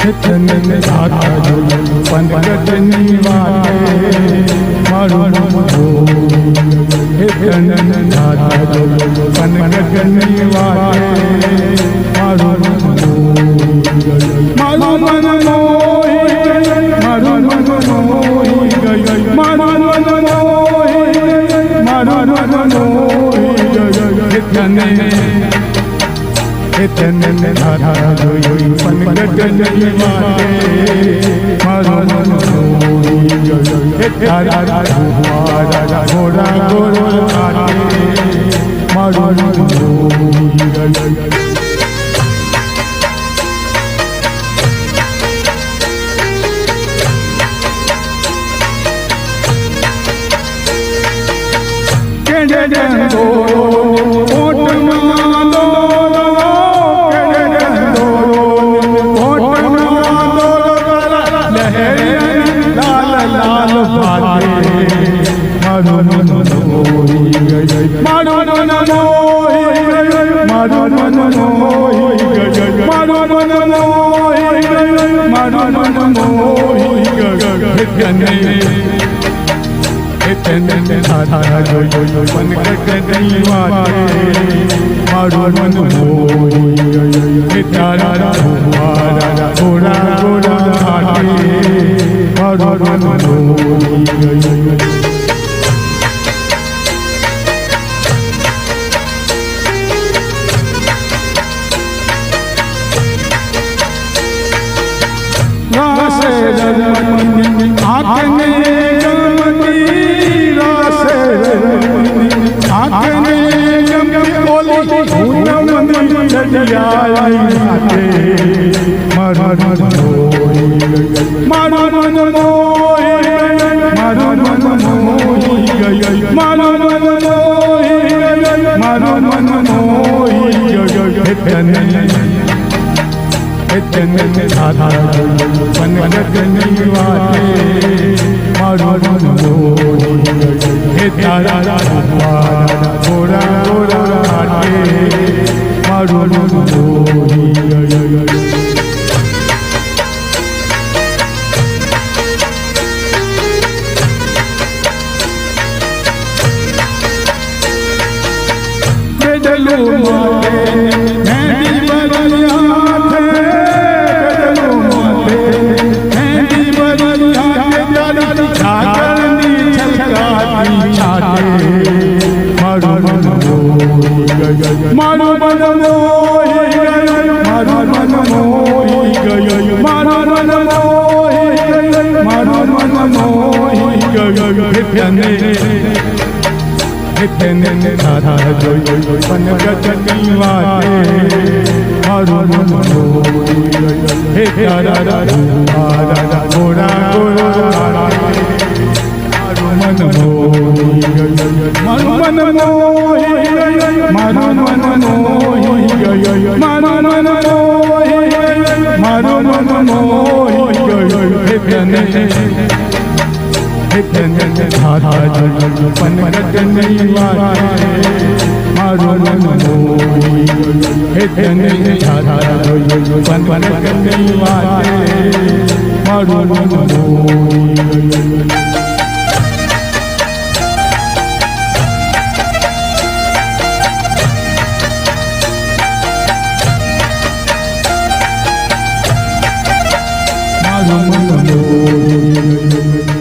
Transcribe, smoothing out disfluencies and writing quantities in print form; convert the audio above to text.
चंदन धाता जो पंकजनी वाटे मारो चंदन धाता जो पंकजनी वाटे मारो मारो मन मोहि मारो मन मोहि गय मारो मन मोहि मारो मन मोहि चंदन धाता जो पंकजनी वाटे मारो मन मोहि तारा घोड़ा घोड़ा आटे मारो मन मोहि चंदन धाता जो पंकजनी वाटे मारो मन मोहि तारा घोड़ा घोड़ा आटे मारो मन मोहि चंदन धाता जो पंकजनी वाटे मारो मन मोहि तारा घोड़ा घोड़ा आटे मारो मन मोहि मारो मन मोहि मारो मन मोहि गय मारो मन मोहि मारो मन मोहि चंदन धाता जो पंकजनी वाटे मारो मन मोहि तारा घोड़ा घोड़ा मारो मन मोहि मारो मन मोहि मारो मन मोहि मारो मन मोहि मारो मन मोहि चंदन धाता जो पंकजनी वाटे मारो मन मोहि चंदन धाता जो पंकजनी वाटे मारो मन मोहि मन मोहि